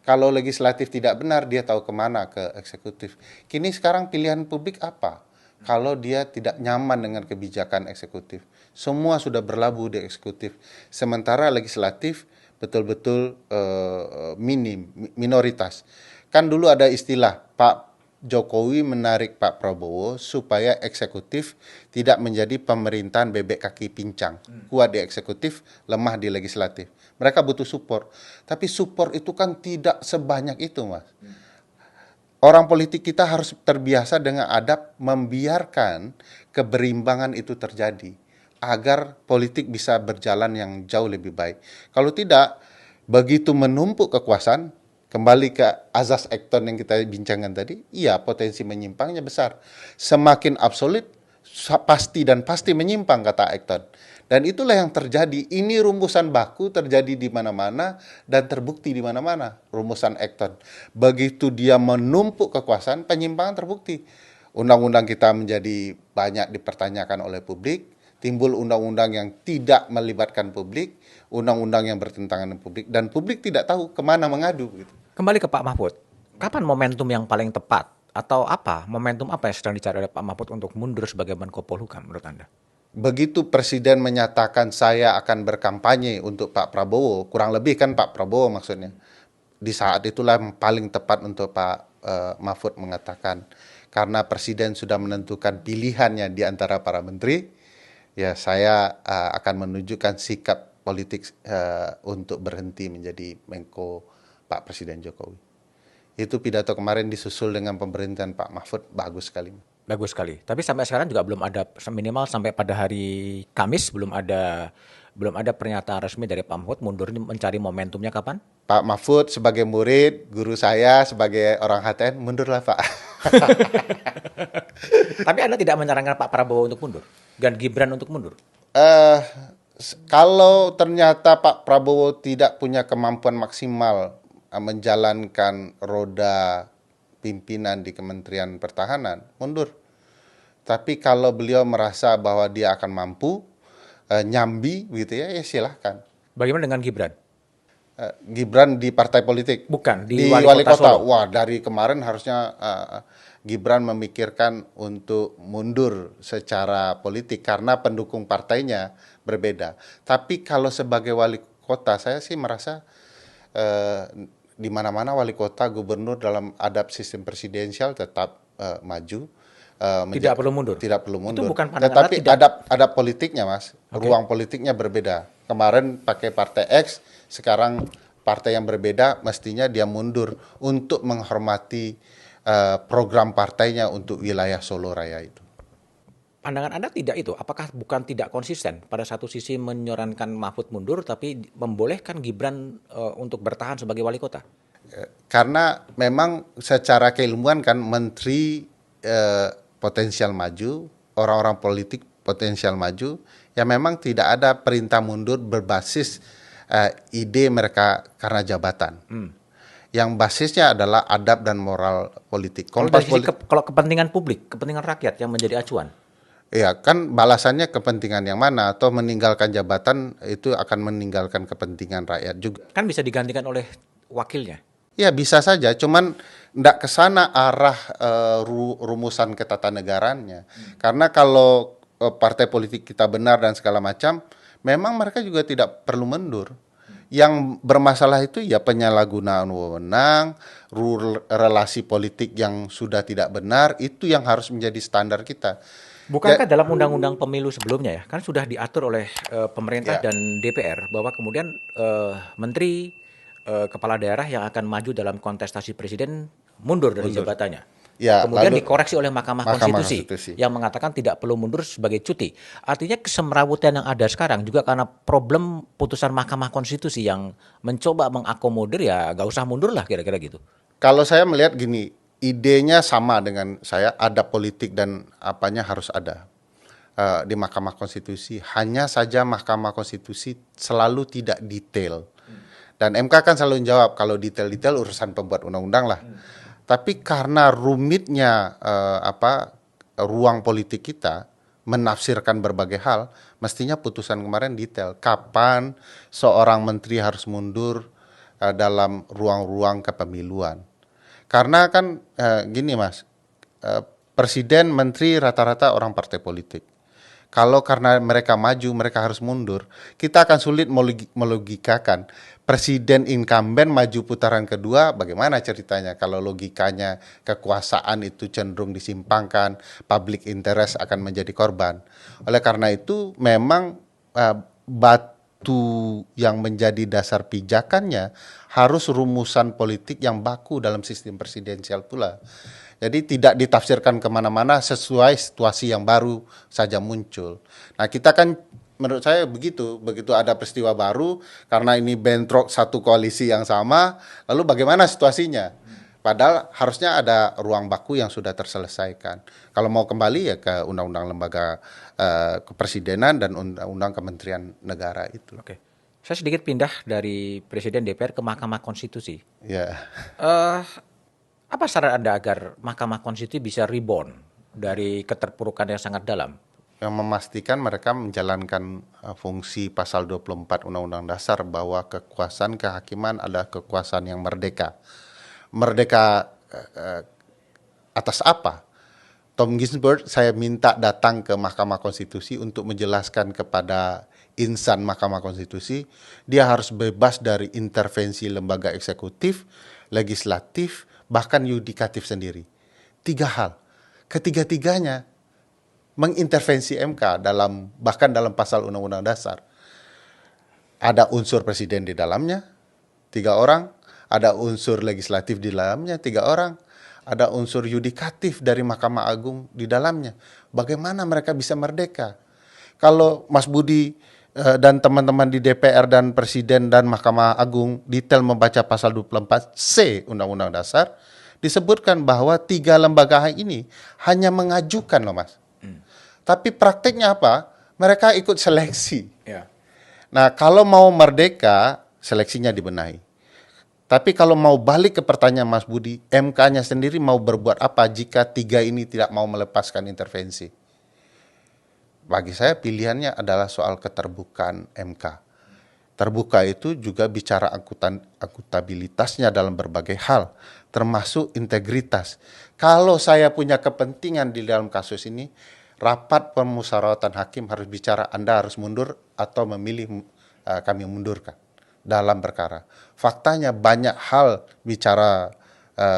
Kalau legislatif tidak benar, dia tahu kemana ke eksekutif. Kini sekarang pilihan publik apa? Kalau dia tidak nyaman dengan kebijakan eksekutif. Semua sudah berlabuh di eksekutif. Sementara legislatif betul-betul minoritas. Kan dulu ada istilah Pak Jokowi menarik Pak Prabowo supaya eksekutif tidak menjadi pemerintahan bebek kaki pincang. Kuat di eksekutif, lemah di legislatif. Mereka butuh support. Tapi support itu kan tidak sebanyak itu, Mas. Orang politik kita harus terbiasa dengan adab membiarkan keberimbangan itu terjadi. Agar politik bisa berjalan yang jauh lebih baik. Kalau tidak, begitu menumpuk kekuasaan, kembali ke azas Acton yang kita bincangkan tadi, iya potensi menyimpangnya besar. Semakin absolut, pasti menyimpang kata Acton. Dan itulah yang terjadi. Ini rumusan baku terjadi di mana-mana dan terbukti di mana-mana. Rumusan Acton. Begitu dia menumpuk kekuasaan, penyimpangan terbukti. Undang-undang kita menjadi banyak dipertanyakan oleh publik. Timbul undang-undang yang tidak melibatkan publik, undang-undang yang bertentangan dengan publik, dan publik tidak tahu kemana mengadu. Gitu. Kembali ke Pak Mahfud, kapan momentum yang paling tepat? Atau momentum apa yang sedang dicari oleh Pak Mahfud untuk mundur sebagai Menko Polhukam menurut Anda? Begitu Presiden menyatakan saya akan berkampanye untuk Pak Prabowo, kurang lebih kan Pak Prabowo maksudnya, di saat itulah yang paling tepat untuk Pak Mahfud mengatakan, karena Presiden sudah menentukan pilihannya di antara para menteri, ya saya akan menunjukkan sikap politik untuk berhenti menjadi Menko Pak Presiden Jokowi. Itu pidato kemarin disusul dengan pemerintahan Pak Mahfud, bagus sekali. Bagus sekali. Tapi sampai sekarang juga belum ada, minimal sampai pada hari Kamis belum ada pernyataan resmi dari Pak Mahfud mundur mencari momentumnya kapan? Pak Mahfud sebagai murid, guru saya sebagai orang HTN, mundurlah Pak. Tapi Anda tidak menyarankan Pak Prabowo untuk mundur dan Gibran untuk mundur? Kalau ternyata Pak Prabowo tidak punya kemampuan maksimal menjalankan roda pimpinan di Kementerian Pertahanan, mundur. Tapi kalau beliau merasa bahwa dia akan mampu, nyambi gitu ya silahkan. Bagaimana dengan Gibran? Gibran di partai politik? Bukan, di di wali wali kota kota. Solo. Wah, dari kemarin harusnya Gibran memikirkan untuk mundur secara politik karena pendukung partainya berbeda. Tapi kalau sebagai wali kota, saya sih merasa di mana-mana wali kota, gubernur dalam adab sistem presidensial tetap maju. Tidak perlu mundur. Tidak perlu mundur. Itu bukan pandangan Tetapi Anda adab politiknya, Mas, ruang politiknya berbeda. Kemarin pakai partai X, sekarang partai yang berbeda, mestinya dia mundur untuk menghormati program partainya untuk wilayah Solo Raya itu. Pandangan Anda tidak itu? Apakah bukan tidak konsisten? Pada satu sisi menyarankan Mahfud mundur, tapi membolehkan Gibran untuk bertahan sebagai wali kota? Karena memang secara keilmuan kan menteri potensial maju, orang-orang politik potensial maju, ya memang tidak ada perintah mundur berbasis ide mereka karena jabatan. Yang basisnya adalah adab dan moral politik. Kalau kepentingan publik, kepentingan rakyat yang menjadi acuan. Ya kan balasannya kepentingan yang mana, atau meninggalkan jabatan itu akan meninggalkan kepentingan rakyat juga. Kan bisa digantikan oleh wakilnya. Ya bisa saja, cuman tidak ke sana arah rumusan ketatanegaranya. Karena kalau partai politik kita benar dan segala macam, memang mereka juga tidak perlu mundur. Yang bermasalah itu ya penyalahgunaan wewenang, relasi politik yang sudah tidak benar, itu yang harus menjadi standar kita. Bukankah dalam undang-undang pemilu sebelumnya ya, kan sudah diatur oleh pemerintah Ya. dan DPR bahwa kemudian menteri, kepala daerah yang akan maju dalam kontestasi presiden mundur dari jabatannya. Ya, Kemudian lalu dikoreksi oleh Mahkamah Konstitusi yang mengatakan tidak perlu mundur sebagai cuti. Artinya kesemrawutan yang ada sekarang juga karena problem putusan Mahkamah Konstitusi yang mencoba mengakomodir, ya gak usah mundur lah kira-kira gitu. Kalau saya melihat gini, idenya sama dengan saya, ada politik dan apanya harus ada di Mahkamah Konstitusi. Hanya saja Mahkamah Konstitusi selalu tidak detail. Dan MK kan selalu jawab kalau detail-detail urusan pembuat undang-undang lah. Tapi karena rumitnya ruang politik kita menafsirkan berbagai hal, mestinya putusan kemarin detail. Kapan seorang menteri harus mundur dalam ruang-ruang kepemiluan. Karena kan gini Mas, presiden, menteri rata-rata orang partai politik. Kalau karena mereka maju, mereka harus mundur, kita akan sulit melogikakan. Presiden incumbent maju putaran kedua, bagaimana ceritanya? Kalau logikanya kekuasaan itu cenderung disimpangkan, public interest akan menjadi korban. Oleh karena itu, memang batu yang menjadi dasar pijakannya harus rumusan politik yang baku dalam sistem presidensial pula. Jadi tidak ditafsirkan kemana-mana, sesuai situasi yang baru saja muncul. Nah kita kan menurut saya begitu ada peristiwa baru, karena ini bentrok satu koalisi yang sama, lalu bagaimana situasinya? Padahal harusnya ada ruang baku yang sudah terselesaikan. Kalau mau kembali ya ke Undang-Undang Lembaga Kepresidenan dan Undang-Undang Kementerian Negara itu. Oke. Saya sedikit pindah dari Presiden DPR ke Mahkamah Konstitusi. Ya. Apa saran Anda agar Mahkamah Konstitusi bisa rebound dari keterpurukan yang sangat dalam? Yang memastikan mereka menjalankan fungsi pasal 24 Undang-Undang Dasar bahwa kekuasaan kehakiman adalah kekuasaan yang merdeka. Merdeka atas apa? Tom Ginsburg saya minta datang ke Mahkamah Konstitusi untuk menjelaskan kepada insan Mahkamah Konstitusi, dia harus bebas dari intervensi lembaga eksekutif, legislatif, bahkan yudikatif sendiri. 3 hal. Ketiga-tiganya mengintervensi MK bahkan dalam pasal Undang-Undang Dasar. Ada unsur presiden di dalamnya, 3 orang. Ada unsur legislatif di dalamnya, 3 orang. Ada unsur yudikatif dari Mahkamah Agung di dalamnya. Bagaimana mereka bisa merdeka? Kalau Mas Budi dan teman-teman di DPR dan Presiden dan Mahkamah Agung detail membaca pasal 24C Undang-Undang Dasar, disebutkan bahwa 3 lembaga ini hanya mengajukan loh Mas. Tapi praktiknya apa? Mereka ikut seleksi. Ya. Nah kalau mau merdeka, seleksinya dibenahi. Tapi kalau mau balik ke pertanyaan Mas Budi, MK-nya sendiri mau berbuat apa jika 3 ini tidak mau melepaskan intervensi? Bagi saya pilihannya adalah soal keterbukaan MK. Terbuka itu juga bicara akuntabilitasnya dalam berbagai hal, termasuk integritas. Kalau saya punya kepentingan di dalam kasus ini, rapat pemusyawaratan hakim harus bicara Anda harus mundur atau memilih kami mundurkan dalam perkara. Faktanya banyak hal bicara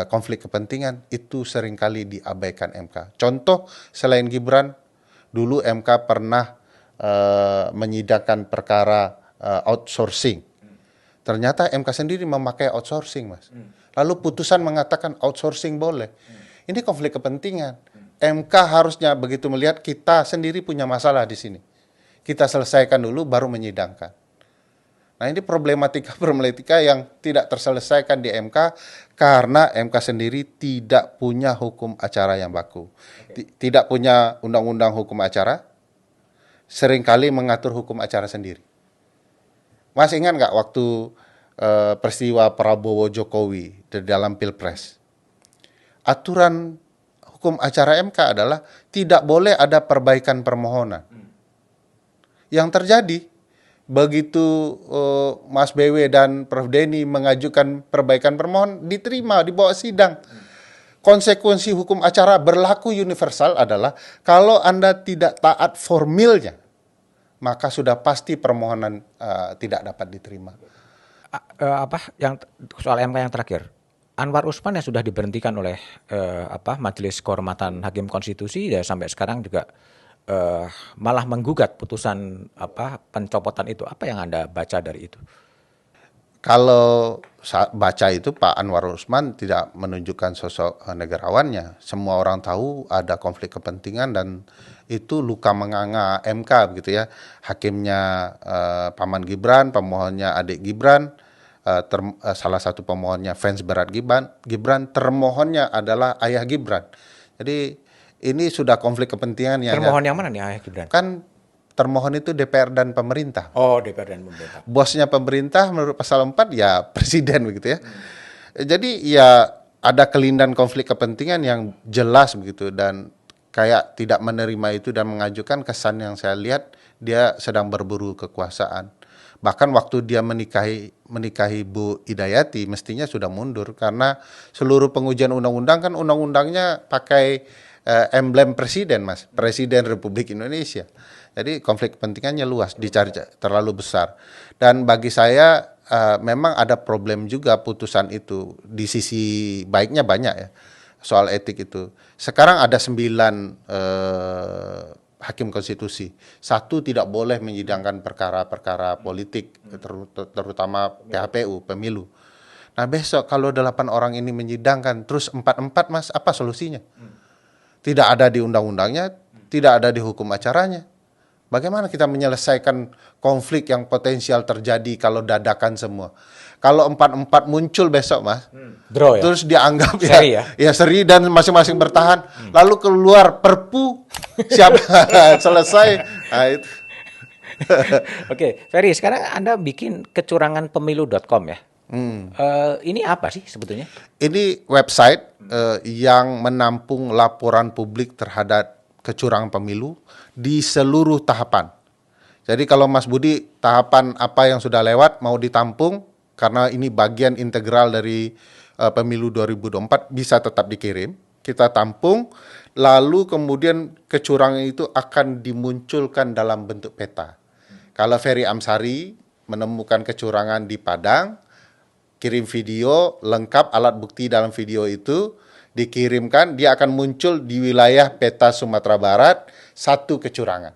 konflik kepentingan itu seringkali diabaikan MK. Contoh selain Gibran, dulu MK pernah menyidangkan perkara outsourcing. Ternyata MK sendiri memakai outsourcing, Mas. Lalu putusan mengatakan outsourcing boleh. Ini konflik kepentingan. MK harusnya begitu melihat kita sendiri punya masalah di sini. Kita selesaikan dulu baru menyidangkan. Nah, ini problematika yang tidak terselesaikan di MK karena MK sendiri tidak punya hukum acara yang baku. Tidak punya undang-undang hukum acara, seringkali mengatur hukum acara sendiri. Mas ingat nggak waktu peristiwa Prabowo Jokowi di dalam Pilpres? Aturan hukum acara MK adalah tidak boleh ada perbaikan permohonan. Yang terjadi, begitu Mas BW dan Prof. Denny mengajukan perbaikan permohonan, diterima, dibawa sidang. Konsekuensi hukum acara berlaku universal adalah kalau Anda tidak taat formilnya, maka sudah pasti permohonan tidak dapat diterima. Soal MK yang terakhir, Anwar Usman yang sudah diberhentikan oleh Majelis Kehormatan Hakim Konstitusi dan sampai sekarang juga malah menggugat putusan pencopotan itu. Apa yang Anda baca dari itu? Kalau baca itu Pak Anwar Usman tidak menunjukkan sosok negarawannya. Semua orang tahu ada konflik kepentingan dan itu luka menganga MK begitu ya. Hakimnya paman Gibran, pemohonnya adik Gibran, salah satu pemohonnya fans berat Gibran, termohonnya adalah ayah Gibran. Jadi ini sudah konflik kepentingan yang termohon yang mana nih ayah Gibran? Kan termohon itu DPR dan pemerintah. Oh, DPR dan pemerintah. Bosnya pemerintah menurut pasal 4 ya presiden begitu ya. Jadi ya ada kelindahan konflik kepentingan yang jelas begitu dan kayak tidak menerima itu dan mengajukan kesan yang saya lihat dia sedang berburu kekuasaan. Bahkan waktu dia menikahi Bu Hidayati mestinya sudah mundur karena seluruh pengujian undang-undang kan undang-undangnya pakai emblem presiden, Mas, Presiden Republik Indonesia. Jadi konflik kepentingannya luas, dicari terlalu besar. Dan bagi saya memang ada problem juga putusan itu. Di sisi baiknya banyak ya, soal etik itu. Sekarang ada 9 hakim konstitusi. 1 tidak boleh menyidangkan perkara-perkara politik, terutama PHPU, pemilu. Nah besok kalau 8 orang ini menyidangkan, terus 4-4 Mas, apa solusinya? Tidak ada di undang-undangnya, tidak ada di hukum acaranya. Bagaimana kita menyelesaikan konflik yang potensial terjadi kalau dadakan semua? Kalau 4-4 muncul besok, Mas, draw ya? Terus dianggap seri ya seri dan masing-masing bertahan, lalu keluar perpu, siapa selesai. Nah, itu. Oke, Ferry, sekarang Anda bikin kecuranganpemilu.com ya? Ini apa sih sebetulnya? Ini website yang menampung laporan publik terhadap kecurangan pemilu di seluruh tahapan. Jadi kalau Mas Budi tahapan apa yang sudah lewat mau ditampung karena ini bagian integral dari pemilu 2024 bisa tetap dikirim, kita tampung, lalu kemudian kecurangan itu akan dimunculkan dalam bentuk peta. Kalau Ferry Amsari menemukan kecurangan di Padang, kirim video lengkap alat bukti dalam video itu, dikirimkan, dia akan muncul di wilayah peta Sumatera Barat 1 kecurangan.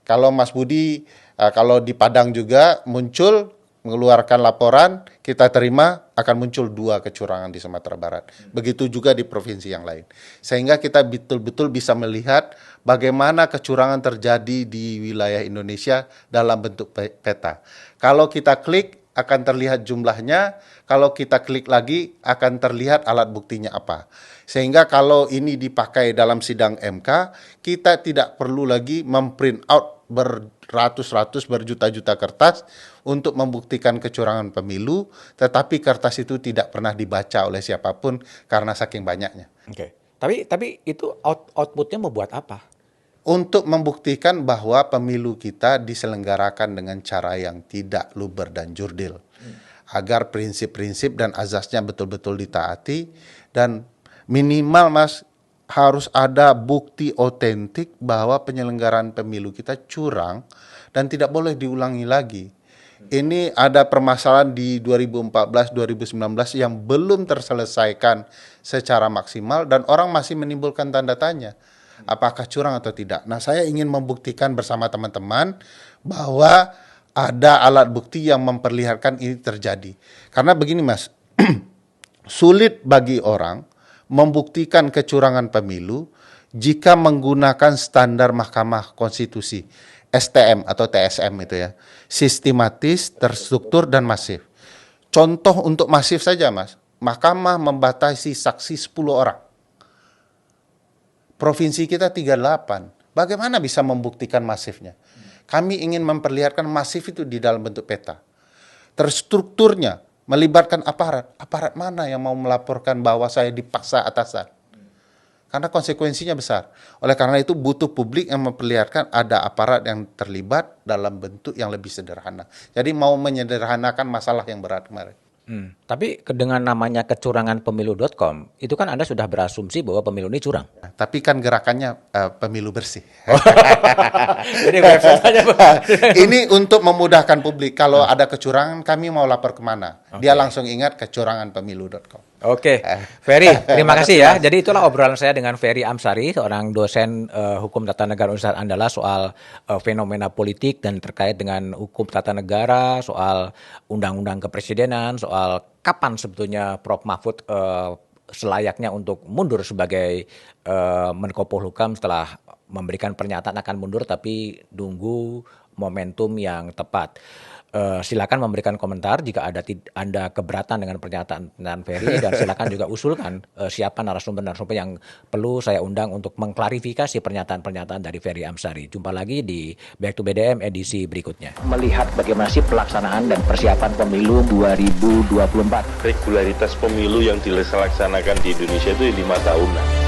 Kalau Mas Budi, kalau di Padang juga muncul, mengeluarkan laporan, kita terima, akan muncul 2 kecurangan di Sumatera Barat. Begitu juga di provinsi yang lain. Sehingga kita betul-betul bisa melihat bagaimana kecurangan terjadi di wilayah Indonesia dalam bentuk peta. Kalau kita klik, akan terlihat jumlahnya, kalau kita klik lagi akan terlihat alat buktinya apa. Sehingga kalau ini dipakai dalam sidang MK, kita tidak perlu lagi memprint out beratus-ratus, berjuta-juta kertas untuk membuktikan kecurangan pemilu, tetapi kertas itu tidak pernah dibaca oleh siapapun karena saking banyaknya. Oke. Tapi itu outputnya mau buat apa? untuk membuktikan bahwa pemilu kita diselenggarakan dengan cara yang tidak luber dan jurdil. Agar prinsip-prinsip dan azasnya betul-betul ditaati, dan minimal Mas harus ada bukti otentik bahwa penyelenggaraan pemilu kita curang dan tidak boleh diulangi lagi. Ini ada permasalahan di 2014-2019 yang belum terselesaikan secara maksimal dan orang masih menimbulkan tanda tanya. Apakah curang atau tidak? Nah, saya ingin membuktikan bersama teman-teman bahwa ada alat bukti yang memperlihatkan ini terjadi. Karena begini Mas, sulit bagi orang membuktikan kecurangan pemilu jika menggunakan standar Mahkamah Konstitusi, STM atau TSM itu ya, sistematis, terstruktur, dan masif. Contoh untuk masif saja Mas, Mahkamah membatasi saksi 10 orang. Provinsi kita 38, bagaimana bisa membuktikan masifnya? Kami ingin memperlihatkan masif itu di dalam bentuk peta. Terstrukturnya melibatkan aparat. Aparat mana yang mau melaporkan bahwa saya dipaksa atasan? Karena konsekuensinya besar. Oleh karena itu butuh publik yang memperlihatkan ada aparat yang terlibat dalam bentuk yang lebih sederhana. Jadi mau menyederhanakan masalah yang berat kemarin. Tapi dengan namanya kecuranganpemilu.com, itu kan Anda sudah berasumsi bahwa pemilu ini curang. Tapi kan gerakannya pemilu bersih. Jadi website aja, Pak. Ini untuk memudahkan publik. Kalau ada kecurangan, kami mau lapor kemana? Dia langsung ingat kecuranganpemilu.com. Oke, Ferry, terima kasih ya. Jadi itulah obrolan saya dengan Ferry Amsari, seorang dosen hukum tata negara Universitas Andalas soal fenomena politik dan terkait dengan hukum tata negara, soal undang-undang kepresidenan, soal kapan sebetulnya Prof. Mahfud selayaknya untuk mundur sebagai Menko Polhukam setelah memberikan pernyataan akan mundur, tapi tunggu momentum yang tepat. Silakan memberikan komentar jika Anda keberatan dengan pernyataan Ferry, dan silakan juga usulkan siapa narasumber-narasumber yang perlu saya undang untuk mengklarifikasi pernyataan-pernyataan dari Ferry Amsari. Jumpa lagi di Back to BDM edisi berikutnya. Melihat bagaimana sih pelaksanaan dan persiapan pemilu 2024. Regularitas pemilu yang dilaksanakan di Indonesia itu 5 tahunan.